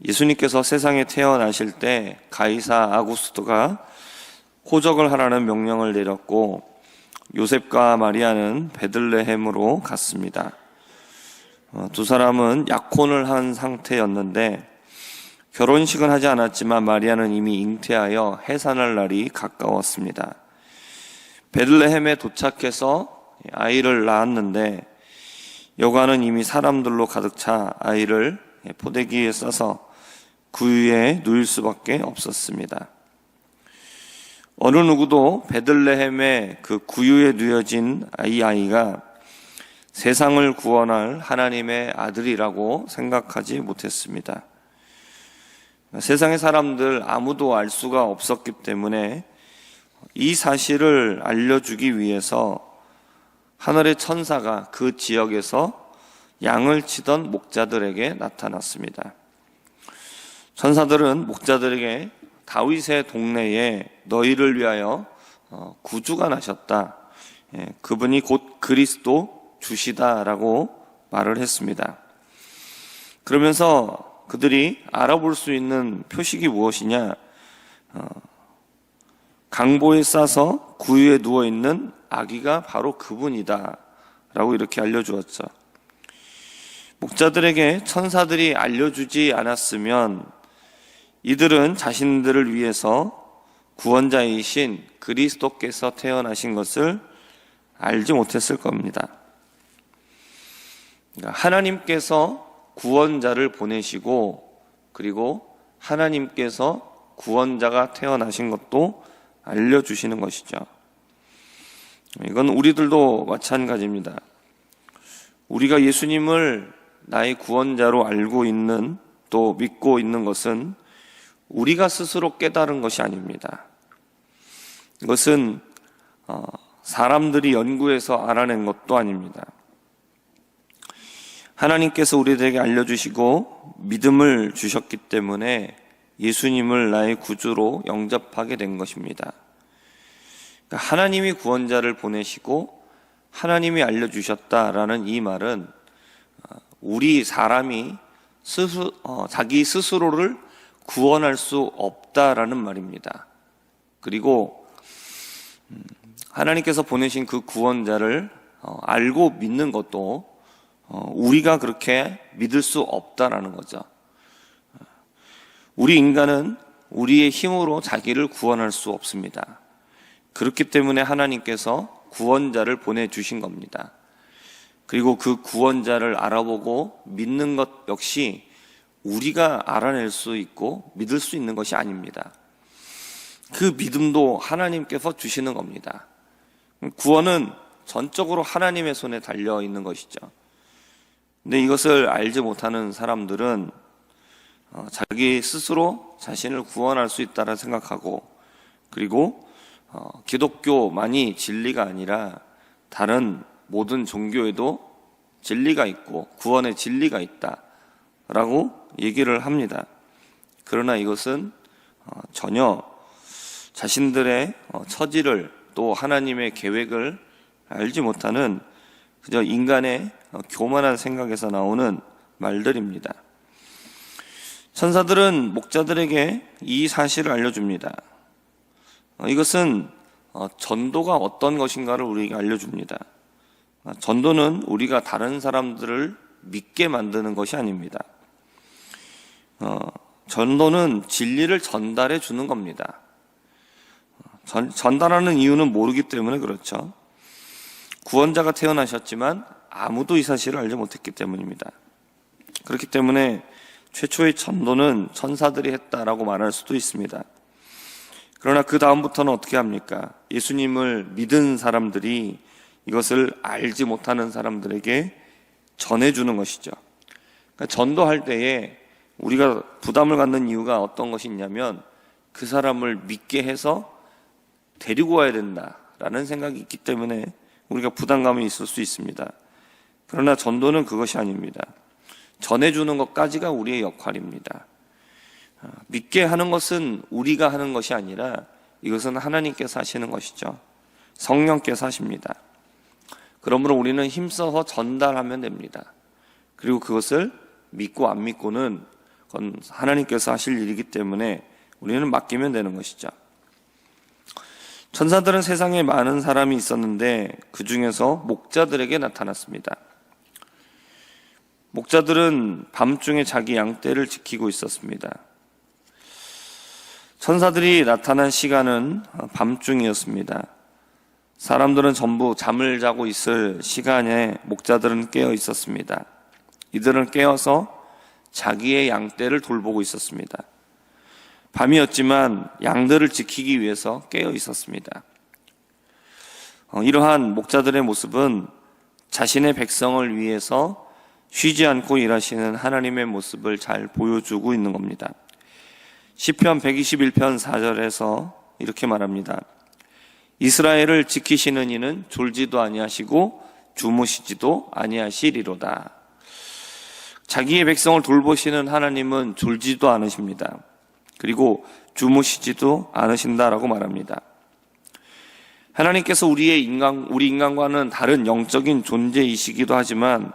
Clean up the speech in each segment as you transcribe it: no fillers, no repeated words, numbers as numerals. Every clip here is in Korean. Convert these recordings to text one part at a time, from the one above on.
예수님께서 세상에 태어나실 때 가이사 아구스토가 호적을 하라는 명령을 내렸고 요셉과 마리아는 베들레헴으로 갔습니다. 두 사람은 약혼을 한 상태였는데 결혼식은 하지 않았지만 마리아는 이미 잉태하여 해산할 날이 가까웠습니다. 베들레헴에 도착해서 아이를 낳았는데 여관은 이미 사람들로 가득 차 아이를 포대기에 싸서 구유에 누일 수밖에 없었습니다. 어느 누구도 베들레헴의 그 구유에 누여진 이 아이가 세상을 구원할 하나님의 아들이라고 생각하지 못했습니다. 세상의 사람들 아무도 알 수가 없었기 때문에 이 사실을 알려주기 위해서 하늘의 천사가 그 지역에서 양을 치던 목자들에게 나타났습니다. 천사들은 목자들에게 다윗의 동네에 너희를 위하여 구주가 나셨다. 그분이 곧 그리스도 주시다라고 말을 했습니다. 그러면서 그들이 알아볼 수 있는 표식이 무엇이냐? 강보에 싸서 구유에 누워있는 아기가 바로 그분이다 라고 이렇게 알려주었죠. 목자들에게 천사들이 알려주지 않았으면 이들은 자신들을 위해서 구원자이신 그리스도께서 태어나신 것을 알지 못했을 겁니다. 하나님께서 구원자를 보내시고 그리고 하나님께서 구원자가 태어나신 것도 알려주시는 것이죠. 이건 우리들도 마찬가지입니다. 우리가 예수님을 나의 구원자로 알고 있는 또 믿고 있는 것은 우리가 스스로 깨달은 것이 아닙니다. 이것은 사람들이 연구해서 알아낸 것도 아닙니다. 하나님께서 우리들에게 알려주시고 믿음을 주셨기 때문에 예수님을 나의 구주로 영접하게 된 것입니다. 그러니까 하나님이 구원자를 보내시고 하나님이 알려주셨다라는 이 말은 우리 사람이 자기 스스로를 구원할 수 없다라는 말입니다. 그리고 하나님께서 보내신 그 구원자를 알고 믿는 것도 우리가 그렇게 믿을 수 없다라는 거죠. 우리 인간은 우리의 힘으로 자기를 구원할 수 없습니다. 그렇기 때문에 하나님께서 구원자를 보내주신 겁니다. 그리고 그 구원자를 알아보고 믿는 것 역시 우리가 알아낼 수 있고 믿을 수 있는 것이 아닙니다. 그 믿음도 하나님께서 주시는 겁니다. 구원은 전적으로 하나님의 손에 달려 있는 것이죠. 근데 이것을 알지 못하는 사람들은 자기 스스로 자신을 구원할 수 있다라 생각하고 그리고 기독교만이 진리가 아니라 다른 모든 종교에도 진리가 있고 구원의 진리가 있다라고 얘기를 합니다. 그러나 이것은 전혀 자신들의 처지를 또 하나님의 계획을 알지 못하는 그저 인간의 교만한 생각에서 나오는 말들입니다. 천사들은 목자들에게 이 사실을 알려줍니다. 이것은 전도가 어떤 것인가를 우리에게 알려줍니다. 전도는 우리가 다른 사람들을 믿게 만드는 것이 아닙니다. 전도는 진리를 전달해 주는 겁니다. 전달하는 이유는 모르기 때문에 그렇죠. 구원자가 태어나셨지만 아무도 이 사실을 알지 못했기 때문입니다. 그렇기 때문에 최초의 전도는 천사들이 했다라고 말할 수도 있습니다. 그러나 그 다음부터는 어떻게 합니까? 예수님을 믿은 사람들이 이것을 알지 못하는 사람들에게 전해주는 것이죠. 그러니까 전도할 때에 우리가 부담을 갖는 이유가 어떤 것이 있냐면 그 사람을 믿게 해서 데리고 와야 된다라는 생각이 있기 때문에 우리가 부담감이 있을 수 있습니다. 그러나 전도는 그것이 아닙니다. 전해주는 것까지가 우리의 역할입니다. 믿게 하는 것은 우리가 하는 것이 아니라 이것은 하나님께서 하시는 것이죠. 성령께서 하십니다. 그러므로 우리는 힘써서 전달하면 됩니다. 그리고 그것을 믿고 안 믿고는 그건 하나님께서 하실 일이기 때문에 우리는 맡기면 되는 것이죠. 천사들은 세상에 많은 사람이 있었는데 그 중에서 목자들에게 나타났습니다. 목자들은 밤중에 자기 양떼를 지키고 있었습니다. 천사들이 나타난 시간은 밤중이었습니다. 사람들은 전부 잠을 자고 있을 시간에 목자들은 깨어 있었습니다. 이들은 깨어서 자기의 양떼를 돌보고 있었습니다. 밤이었지만 양들을 지키기 위해서 깨어 있었습니다. 이러한 목자들의 모습은 자신의 백성을 위해서 쉬지 않고 일하시는 하나님의 모습을 잘 보여주고 있는 겁니다. 시편 121편 4절에서 이렇게 말합니다. 이스라엘을 지키시는 이는 졸지도 아니하시고 주무시지도 아니하시리로다. 자기의 백성을 돌보시는 하나님은 졸지도 않으십니다. 그리고 주무시지도 않으신다라고 말합니다. 하나님께서 우리 인간과는 다른 영적인 존재이시기도 하지만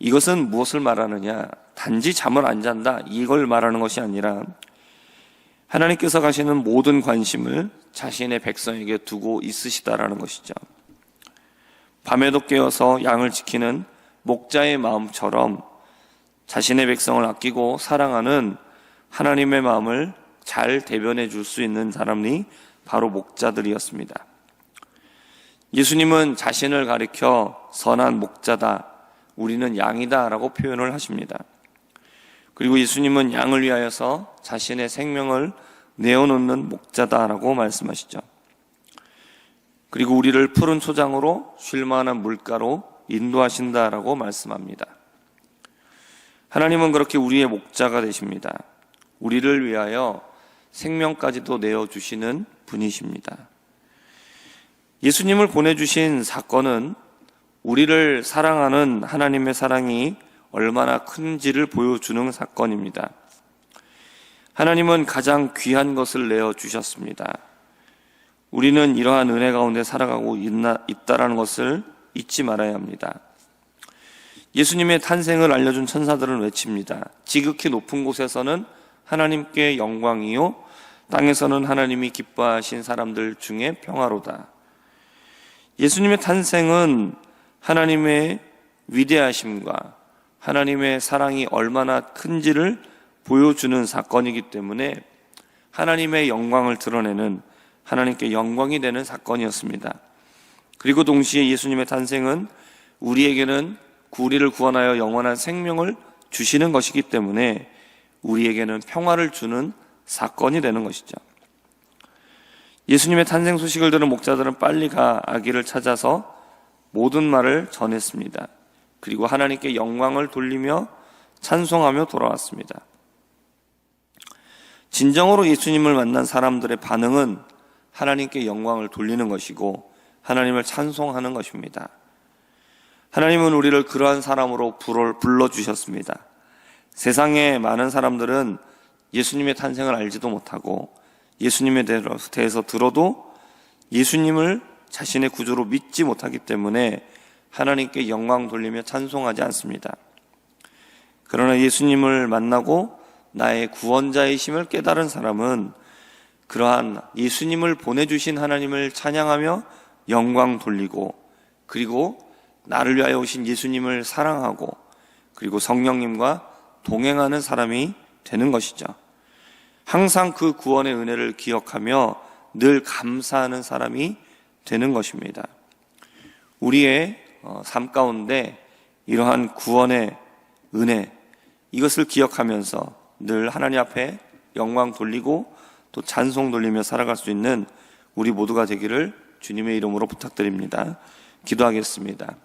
이것은 무엇을 말하느냐? 단지 잠을 안 잔다 이걸 말하는 것이 아니라 하나님께서 가시는 모든 관심을 자신의 백성에게 두고 있으시다라는 것이죠. 밤에도 깨어서 양을 지키는 목자의 마음처럼 자신의 백성을 아끼고 사랑하는 하나님의 마음을 잘 대변해 줄 수 있는 사람이 바로 목자들이었습니다. 예수님은 자신을 가리켜 선한 목자다, 우리는 양이다 라고 표현을 하십니다. 그리고 예수님은 양을 위하여서 자신의 생명을 내어놓는 목자다라고 말씀하시죠. 그리고 우리를 푸른 초장으로 쉴 만한 물가로 인도하신다라고 말씀합니다. 하나님은 그렇게 우리의 목자가 되십니다. 우리를 위하여 생명까지도 내어주시는 분이십니다. 예수님을 보내주신 사건은 우리를 사랑하는 하나님의 사랑이 얼마나 큰지를 보여주는 사건입니다. 하나님은 가장 귀한 것을 내어주셨습니다. 우리는 이러한 은혜 가운데 살아가고 있다는 것을 잊지 말아야 합니다. 예수님의 탄생을 알려준 천사들은 외칩니다. 지극히 높은 곳에서는 하나님께 영광이요 땅에서는 하나님이 기뻐하신 사람들 중에 평화로다. 예수님의 탄생은 하나님의 위대하심과 하나님의 사랑이 얼마나 큰지를 보여주는 사건이기 때문에 하나님의 영광을 드러내는 하나님께 영광이 되는 사건이었습니다. 그리고 동시에 예수님의 탄생은 우리에게는 우리를 구원하여 영원한 생명을 주시는 것이기 때문에 우리에게는 평화를 주는 사건이 되는 것이죠. 예수님의 탄생 소식을 들은 목자들은 빨리 아기를 찾아서 모든 말을 전했습니다. 그리고 하나님께 영광을 돌리며 찬송하며 돌아왔습니다. 진정으로 예수님을 만난 사람들의 반응은 하나님께 영광을 돌리는 것이고 하나님을 찬송하는 것입니다. 하나님은 우리를 그러한 사람으로 불러주셨습니다. 세상에 많은 사람들은 예수님의 탄생을 알지도 못하고 예수님에 대해서 들어도 예수님을 자신의 구주로 믿지 못하기 때문에 하나님께 영광 돌리며 찬송하지 않습니다. 그러나 예수님을 만나고 나의 구원자이심을 깨달은 사람은 그러한 예수님을 보내주신 하나님을 찬양하며 영광 돌리고 그리고 나를 위하여 오신 예수님을 사랑하고 그리고 성령님과 동행하는 사람이 되는 것이죠. 항상 그 구원의 은혜를 기억하며 늘 감사하는 사람이 되는 것입니다. 우리의 삶 가운데 이러한 구원의 은혜, 이것을 기억하면서 늘 하나님 앞에 영광 돌리고 또 찬송 돌리며 살아갈 수 있는 우리 모두가 되기를 주님의 이름으로 부탁드립니다. 기도하겠습니다.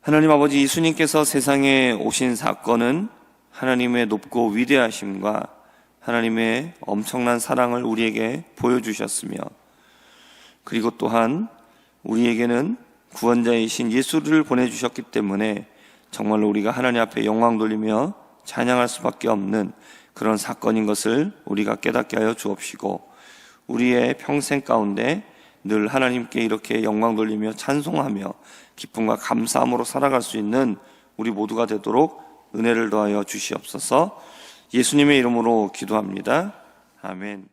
하나님 아버지, 예수님께서 세상에 오신 사건은 하나님의 높고 위대하심과 하나님의 엄청난 사랑을 우리에게 보여주셨으며 그리고 또한 우리에게는 구원자이신 예수를 보내주셨기 때문에 정말로 우리가 하나님 앞에 영광 돌리며 찬양할 수밖에 없는 그런 사건인 것을 우리가 깨닫게 하여 주옵시고 우리의 평생 가운데 늘 하나님께 이렇게 영광 돌리며 찬송하며 기쁨과 감사함으로 살아갈 수 있는 우리 모두가 되도록 은혜를 더하여 주시옵소서. 예수님의 이름으로 기도합니다. 아멘.